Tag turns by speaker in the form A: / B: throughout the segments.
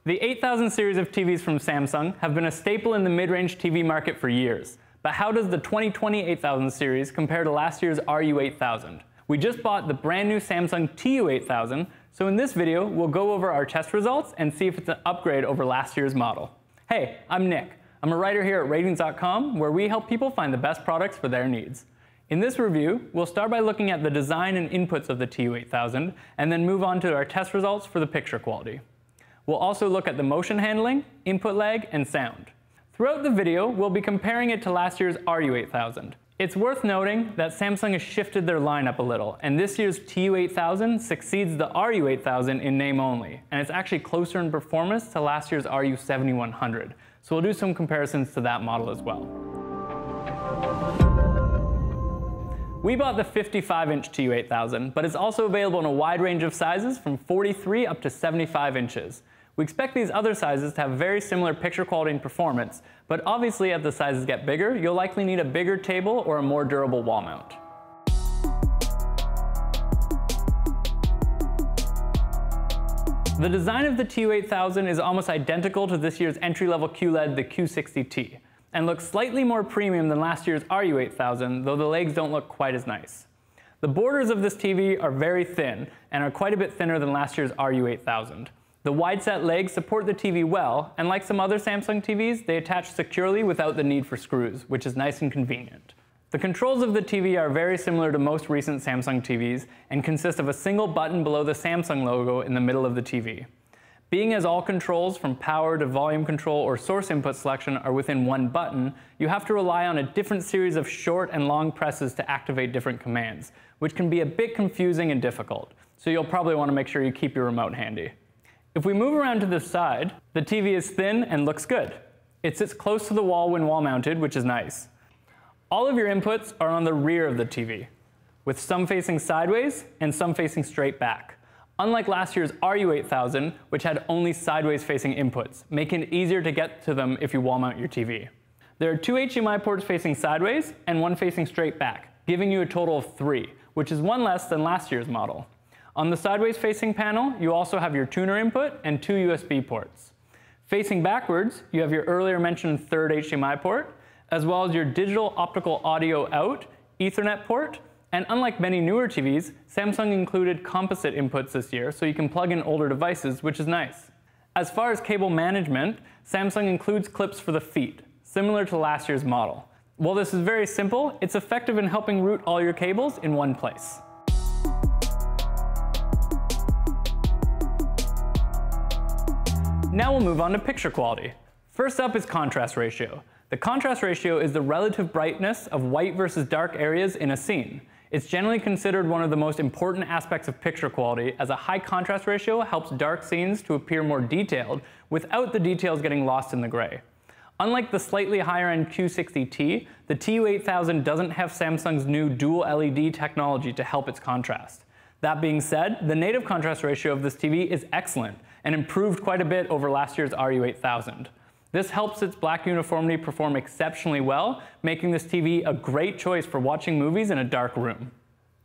A: The 8000 series of TVs from Samsung have been a staple in the mid-range TV market for years. But how does the 2020 8000 series compare to last year's RU8000? We just bought the brand new Samsung TU8000, so in this video we'll go over our test results and see if it's an upgrade over last year's model. Hey, I'm Nick. I'm a writer here at Ratings.com, where we help people find the best products for their needs. In this review, we'll start by looking at the design and inputs of the TU8000, and then move on to our test results for the picture quality. We'll also look at the motion handling, input lag, and sound. Throughout the video, we'll be comparing it to last year's RU8000. It's worth noting that Samsung has shifted their lineup a little, and this year's TU8000 succeeds the RU8000 in name only, and it's actually closer in performance to last year's RU7100. So we'll do some comparisons to that model as well. We bought the 55-inch TU8000, but it's also available in a wide range of sizes from 43 up to 75 inches. We expect these other sizes to have very similar picture quality and performance, but obviously as the sizes get bigger, you'll likely need a bigger table or a more durable wall mount. The design of the TU8000 is almost identical to this year's entry-level QLED, the Q60T, and looks slightly more premium than last year's RU8000, though the legs don't look quite as nice. The borders of this TV are very thin and are quite a bit thinner than last year's RU8000. The wide-set legs support the TV well, and like some other Samsung TVs, they attach securely without the need for screws, which is nice and convenient. The controls of the TV are very similar to most recent Samsung TVs and consist of a single button below the Samsung logo in the middle of the TV. Being as all controls from power to volume control or source input selection are within one button, you have to rely on a different series of short and long presses to activate different commands, which can be a bit confusing and difficult, so you'll probably want to make sure you keep your remote handy. If we move around to the side, the TV is thin and looks good. It sits close to the wall when wall mounted, which is nice. All of your inputs are on the rear of the TV, with some facing sideways and some facing straight back. Unlike last year's RU8000, which had only sideways facing inputs, making it easier to get to them if you wall mount your TV. There are two HDMI ports facing sideways and one facing straight back, giving you a total of 3, which is one less than last year's model. On the sideways facing panel, you also have your tuner input and 2 USB ports. Facing backwards, you have your earlier mentioned third HDMI port, as well as your digital optical audio out Ethernet port, and unlike many newer TVs, Samsung included composite inputs this year, so you can plug in older devices, which is nice. As far as cable management, Samsung includes clips for the feet, similar to last year's model. While this is very simple, it's effective in helping route all your cables in one place. Now we'll move on to picture quality. First up is contrast ratio. The contrast ratio is the relative brightness of white versus dark areas in a scene. It's generally considered one of the most important aspects of picture quality, as a high contrast ratio helps dark scenes to appear more detailed without the details getting lost in the gray. Unlike the slightly higher end Q60T, the TU8000 doesn't have Samsung's new dual LED technology to help its contrast. That being said, the native contrast ratio of this TV is excellent and improved quite a bit over last year's RU8000. This helps its black uniformity perform exceptionally well, making this TV a great choice for watching movies in a dark room.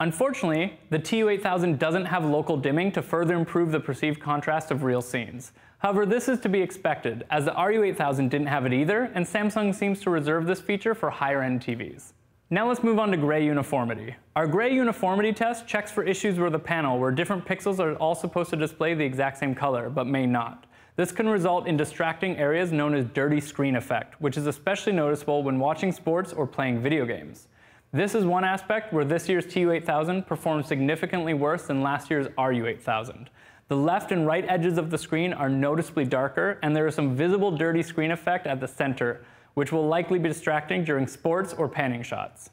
A: Unfortunately, the TU8000 doesn't have local dimming to further improve the perceived contrast of real scenes. However, this is to be expected, as the RU8000 didn't have it either, and Samsung seems to reserve this feature for higher-end TVs. Now let's move on to gray uniformity. Our gray uniformity test checks for issues with the panel where different pixels are all supposed to display the exact same color, but may not. This can result in distracting areas known as dirty screen effect, which is especially noticeable when watching sports or playing video games. This is one aspect where this year's TU8000 performed significantly worse than last year's RU8000. The left and right edges of the screen are noticeably darker, and there is some visible dirty screen effect at the center, which will likely be distracting during sports or panning shots.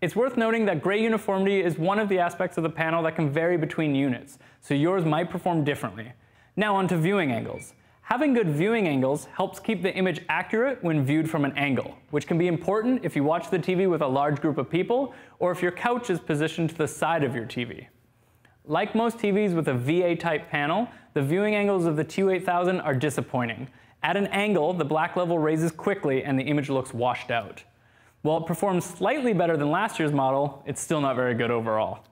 A: It's worth noting that gray uniformity is one of the aspects of the panel that can vary between units, so yours might perform differently. Now on to viewing angles. Having good viewing angles helps keep the image accurate when viewed from an angle, which can be important if you watch the TV with a large group of people, or if your couch is positioned to the side of your TV. Like most TVs with a VA-type panel, the viewing angles of the TU8000 are disappointing. At an angle, the black level raises quickly and the image looks washed out. While it performs slightly better than last year's model, it's still not very good overall.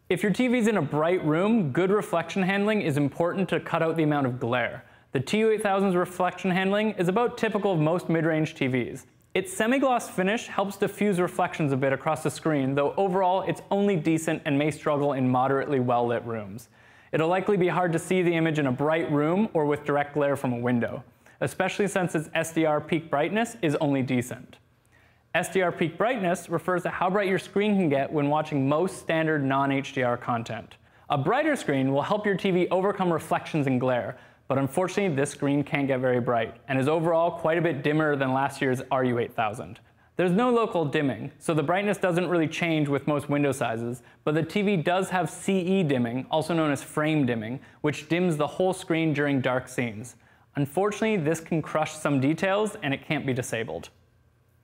A: If your TV's in a bright room, good reflection handling is important to cut out the amount of glare. The TU8000's reflection handling is about typical of most mid-range TVs. Its semi-gloss finish helps diffuse reflections a bit across the screen, though overall it's only decent and may struggle in moderately well-lit rooms. It'll likely be hard to see the image in a bright room or with direct glare from a window, especially since its SDR peak brightness is only decent. SDR peak brightness refers to how bright your screen can get when watching most standard non-HDR content. A brighter screen will help your TV overcome reflections and glare, but unfortunately this screen can't get very bright and is overall quite a bit dimmer than last year's RU8000. There's no local dimming, so the brightness doesn't really change with most window sizes, but the TV does have CE dimming, also known as frame dimming, which dims the whole screen during dark scenes. Unfortunately, this can crush some details and it can't be disabled.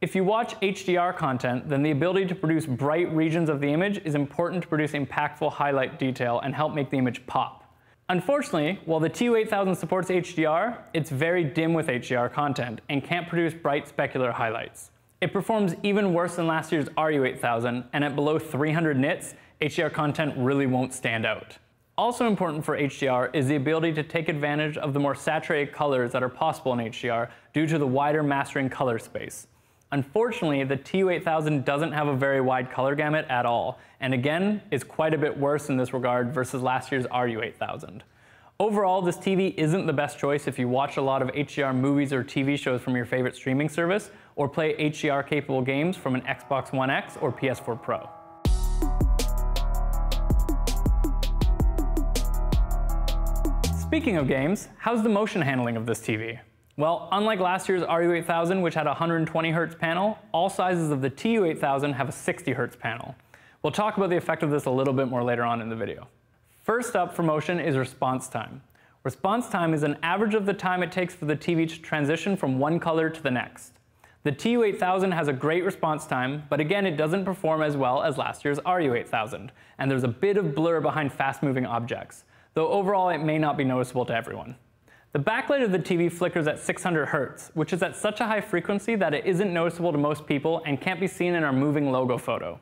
A: If you watch HDR content, then the ability to produce bright regions of the image is important to produce impactful highlight detail and help make the image pop. Unfortunately, while the TU8000 supports HDR, it's very dim with HDR content and can't produce bright specular highlights. It performs even worse than last year's RU8000, and at below 300 nits, HDR content really won't stand out. Also important for HDR is the ability to take advantage of the more saturated colors that are possible in HDR due to the wider mastering color space. Unfortunately, the TU8000 doesn't have a very wide color gamut at all, and again, is quite a bit worse in this regard versus last year's RU8000. Overall, this TV isn't the best choice if you watch a lot of HDR movies or TV shows from your favorite streaming service, or play HDR-capable games from an Xbox One X or PS4 Pro. Speaking of games, how's the motion handling of this TV? Well, unlike last year's RU8000, which had a 120Hz panel, all sizes of the TU8000 have a 60Hz panel. We'll talk about the effect of this a little bit more later on in the video. First up for motion is response time. Response time is an average of the time it takes for the TV to transition from one color to the next. The TU8000 has a great response time, but again it doesn't perform as well as last year's RU8000, and there's a bit of blur behind fast-moving objects, though overall it may not be noticeable to everyone. The backlight of the TV flickers at 600 Hz, which is at such a high frequency that it isn't noticeable to most people and can't be seen in our moving logo photo.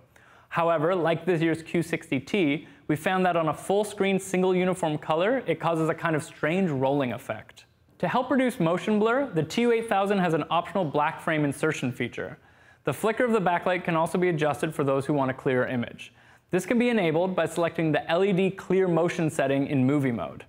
A: However, like this year's Q60T, we found that on a full-screen single uniform color, it causes a kind of strange rolling effect. To help reduce motion blur, the TU8000 has an optional black frame insertion feature. The flicker of the backlight can also be adjusted for those who want a clearer image. This can be enabled by selecting the LED clear motion setting in movie mode.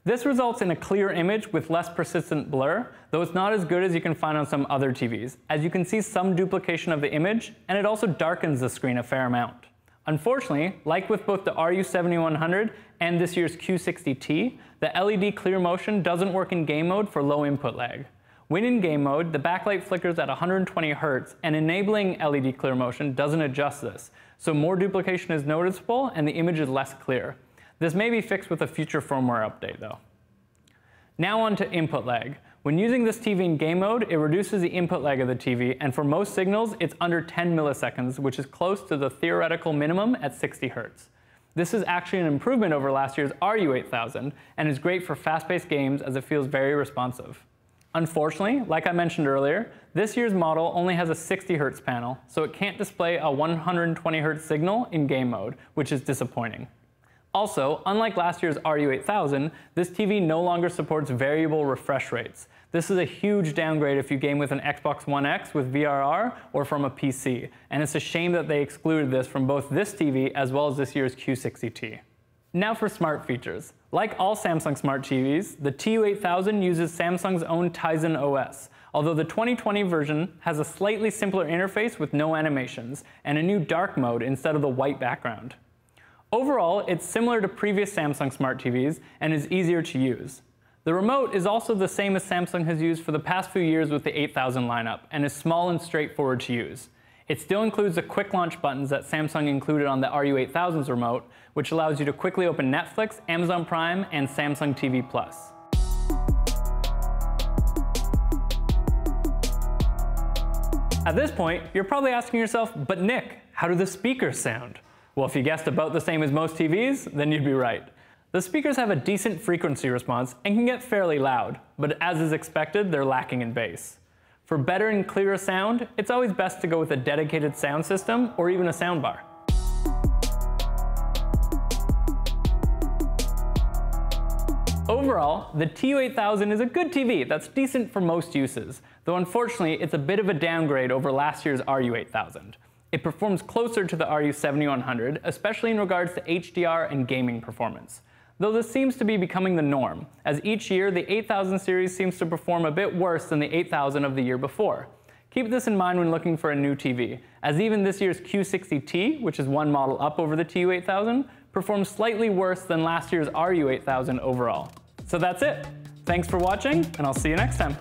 A: This results in a clear image with less persistent blur, though it's not as good as you can find on some other TVs, as you can see some duplication of the image, and it also darkens the screen a fair amount. Unfortunately, like with both the RU7100 and this year's Q60T, the LED clear motion doesn't work in game mode for low input lag. When in game mode, the backlight flickers at 120 Hz, and enabling LED clear motion doesn't adjust this, so more duplication is noticeable and the image is less clear. This may be fixed with a future firmware update though. Now on to input lag. When using this TV in game mode, it reduces the input lag of the TV, and for most signals, it's under 10 milliseconds, which is close to the theoretical minimum at 60 Hz. This is actually an improvement over last year's RU8000, and is great for fast-paced games as it feels very responsive. Unfortunately, like I mentioned earlier, this year's model only has a 60 Hz panel, so it can't display a 120 Hz signal in game mode, which is disappointing. Also, unlike last year's RU8000, this TV no longer supports variable refresh rates. This is a huge downgrade if you game with an Xbox One X with VRR or from a PC, and it's a shame that they excluded this from both this TV as well as this year's Q60T. Now for smart features. Like all Samsung smart TVs, the TU8000 uses Samsung's own Tizen OS, although the 2020 version has a slightly simpler interface with no animations, and a new dark mode instead of the white background. Overall, it's similar to previous Samsung smart TVs and is easier to use. The remote is also the same as Samsung has used for the past few years with the 8000 lineup, and is small and straightforward to use. It still includes the quick launch buttons that Samsung included on the RU8000's remote, which allows you to quickly open Netflix, Amazon Prime, and Samsung TV Plus. At this point, you're probably asking yourself, but Nick, how do the speakers sound? Well, if you guessed about the same as most TVs, then you'd be right. The speakers have a decent frequency response and can get fairly loud, but as is expected, they're lacking in bass. For better and clearer sound, it's always best to go with a dedicated sound system or even a soundbar. Overall, the TU8000 is a good TV that's decent for most uses, though unfortunately it's a bit of a downgrade over last year's RU8000. It performs closer to the RU7100, especially in regards to HDR and gaming performance. Though this seems to be becoming the norm, as each year the 8000 series seems to perform a bit worse than the 8000 of the year before. Keep this in mind when looking for a new TV, as even this year's Q60T, which is one model up over the TU8000, performs slightly worse than last year's RU8000 overall. So that's it. Thanks for watching, and I'll see you next time.